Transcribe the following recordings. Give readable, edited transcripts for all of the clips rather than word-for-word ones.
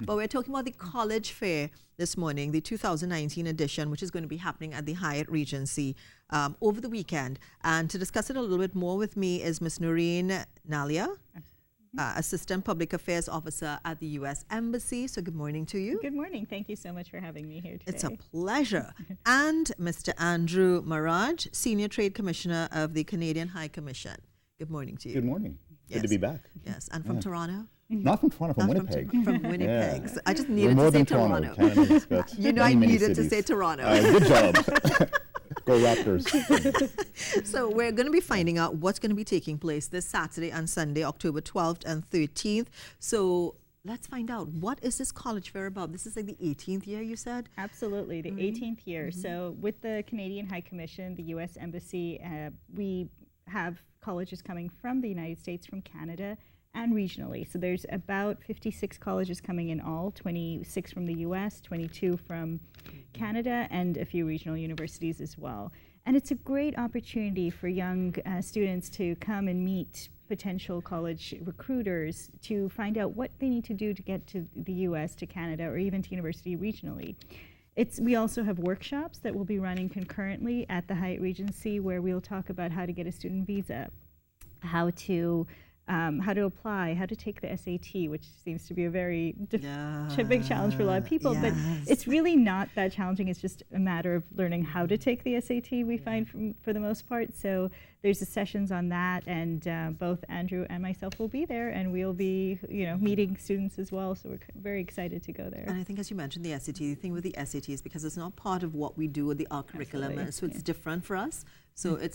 But we're talking about the College Fair this morning, the 2019 edition, which is going to be happening at the Hyatt Regency over the weekend. And to discuss it a little bit more with me is Ms. Noreen Nalia, Assistant Public Affairs Officer at the U.S. Embassy. So good morning to you. Good morning. Thank you so much for having me here today. It's a pleasure. And Mr. Andrew Maraj, Senior Trade Commissioner of the Canadian High Commission. Good morning to you. Good morning. Yes. Good to be back. Yes, and from Toronto? Not from Toronto, from Not Winnipeg. From Winnipeg. Yeah. So I just We're needed more to say than Toronto. Canada's got You know, I many needed to cities. say Toronto. Good job. Go Raptors. So we're going to be finding out what's going to be taking place this Saturday and Sunday, October 12th and 13th. So let's find out, what is this college fair about? This is like the 18th year, you said? Absolutely, the 18th year. So with the Canadian High Commission, the U.S. Embassy, we have colleges coming from the United States, from Canada, and regionally. So there's about 56 colleges coming in all, 26 from the US, 22 from Canada, and a few regional universities as well. And it's a great opportunity for young students to come and meet potential college recruiters to find out what they need to do to get to the US, to Canada, or even to university regionally. We also have workshops that will be running concurrently at the Hyatt Regency, where we'll talk about how to get a student visa, how to apply, how to take the SAT, which seems to be a very big challenge for a lot of people. But it's really not that challenging. It's just a matter of learning how to take the SAT, we find, for the most part. So there's the sessions on that, and both Andrew and myself will be there, and we'll be meeting students as well. So we're very excited to go there. And I think, as you mentioned, the SAT, the thing with the SAT is because it's not part of what we do with our curriculum, so it's different for us. So it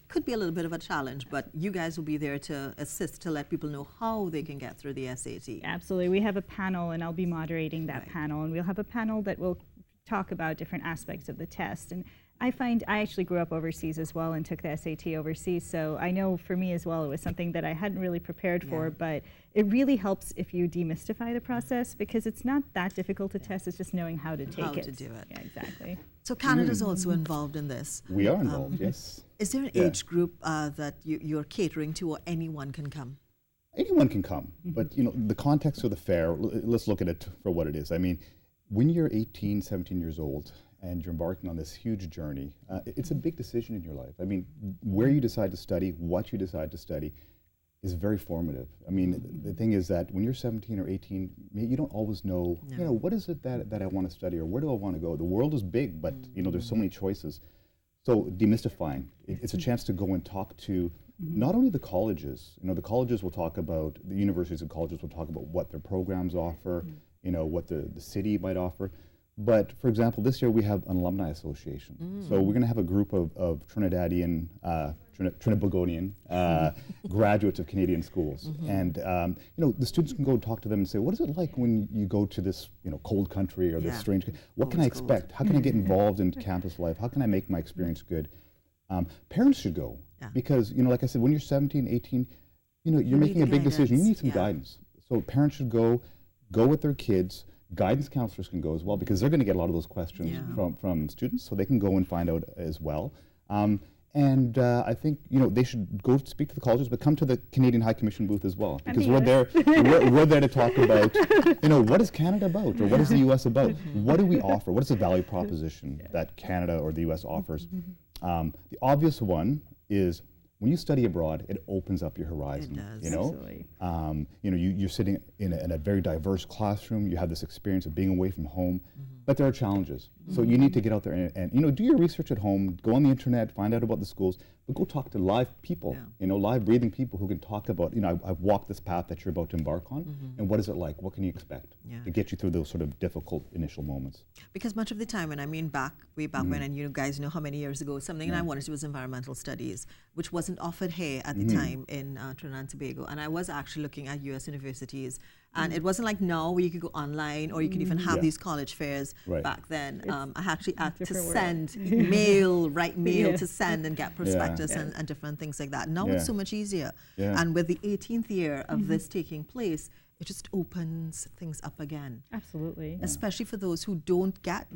could be a little bit of a challenge, but you guys will be there to assist, to let people know how they can get through the SAT. Absolutely. We have a panel, and I'll be moderating that panel, and we'll have a panel that will talk about different aspects of the test. And I actually grew up overseas as well and took the SAT overseas, so I know for me as well it was something that I hadn't really prepared for, but it really helps if you demystify the process, because it's not that difficult to test, it's just knowing how to take it. How to do it. Yeah, exactly. So Canada's also involved in this. We are involved, yes. Is there an age group that you're catering to, or anyone can come? Anyone can come, but the context of the fair, let's look at it for what it is. I mean, when you're 18, 17 years old, and you're embarking on this huge journey, it's a big decision in your life. I mean, where you decide to study, what you decide to study, is very formative. I mean, the thing is that when you're 17 or 18, you don't always know, what is it that I want to study, or where do I want to go? The world is big, but there's so many choices. So demystifying, it's a chance to go and talk to not only the colleges, the colleges will talk about, the universities and colleges will talk about what their programs offer, what the city might offer. But for example, this year we have an alumni association. So we're going to have a group of Trinidadian, Trinbagonian graduates of Canadian schools. And the students can go and talk to them and say, what is it like when you go to this cold country or this strange country? What can I expect? How can I get involved in campus life? How can I make my experience good? Parents should go because, like I said, when you're 17, 18, you're making a big decision. You need some guidance. So parents should go with their kids. Guidance counselors can go as well, because they're going to get a lot of those questions from students, so they can go and find out as well. And I think they should go speak to the colleges, but come to the Canadian High Commission booth as well, because we're there. We're there to talk about what is Canada about, or what is the U.S. about? What do we offer? What is the value proposition that Canada or the U.S. offers? The obvious one is, when you study abroad, it opens up your horizon. It does. Absolutely. You're sitting in a very diverse classroom. You have this experience of being away from home, but there are challenges. So you need to get out there and do your research at home. Go on the internet, find out about the schools, but go talk to live people. Live breathing people who can talk about. I've walked this path that you're about to embark on, and what is it like? What can you expect to get you through those sort of difficult initial moments? Because much of the time, and I mean way back when, and you guys know how many years ago, something I wanted to do was environmental studies, which wasn't offered here at the time in Trinidad and Tobago. And I was actually looking at U.S. universities, and it wasn't like now where you could go online or you could even have these college fairs. Back then, I actually had to send write mail to send and get prospectus and different things like that. Now it's so much easier. And with the 18th year of this taking place, it just opens things up again. Absolutely. Especially for those who don't get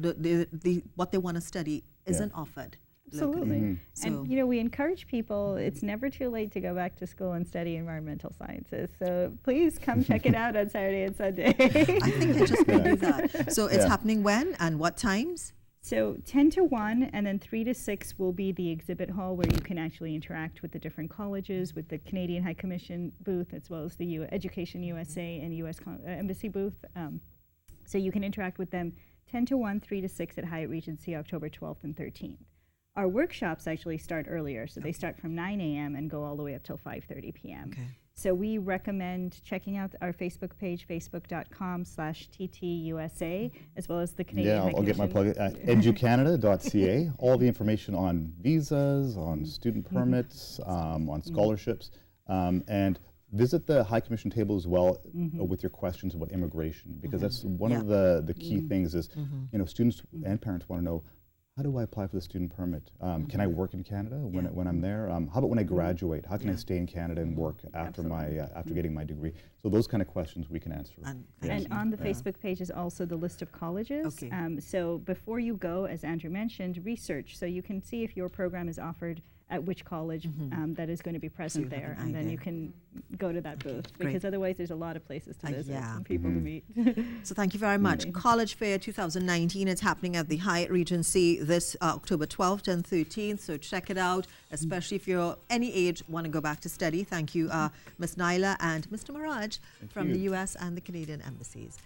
what they want to study isn't offered. Absolutely. locally. So- And you know, we encourage people, it's never too late to go back to school and study environmental sciences. So please come check it out on Saturday and Sunday. I think I just may do that. So it's Yeah. happening when and what times? So 10 to 1 and then 3 to 6 will be the exhibit hall where you can actually interact with the different colleges, with the Canadian High Commission booth, as well as the Education USA and US Embassy booth. So you can interact with them 10 to 1, 3 to 6 at Hyatt Regency, October 12th and 13th. Our workshops actually start earlier, so they start from 9 a.m. and go all the way up till 5:30 p.m. Okay. So we recommend checking out our Facebook page, facebook.com/TTUSA, as well as the Canadian Yeah, High I'll get my Commission. plug at educanada.ca. All the information on visas, on student permits, on scholarships, and visit the High Commission table as well with your questions about immigration, because that's one of the key things is, you know, students and parents want to know, how do I apply for the student permit? Can I work in Canada when I'm there? How about when I graduate? How can I stay in Canada and work after my after getting my degree? So those kind of questions we can answer. And And on the Facebook page is also the list of colleges. Okay. So before you go, as Andrew mentioned, research. So you can see if your program is offered at which college that is going to be present you have there. an And then idea. you can go to that booth. Great. Because otherwise there's a lot of places to visit yeah. and people to meet. So thank you very much. College Fair 2019 is happening at the Hyatt Regency this October 12th and 13th. So check it out, especially if you're any age, want to go back to study. Thank you, Ms. Naila and Mr. Maraj from you. the U.S. and the Canadian embassies.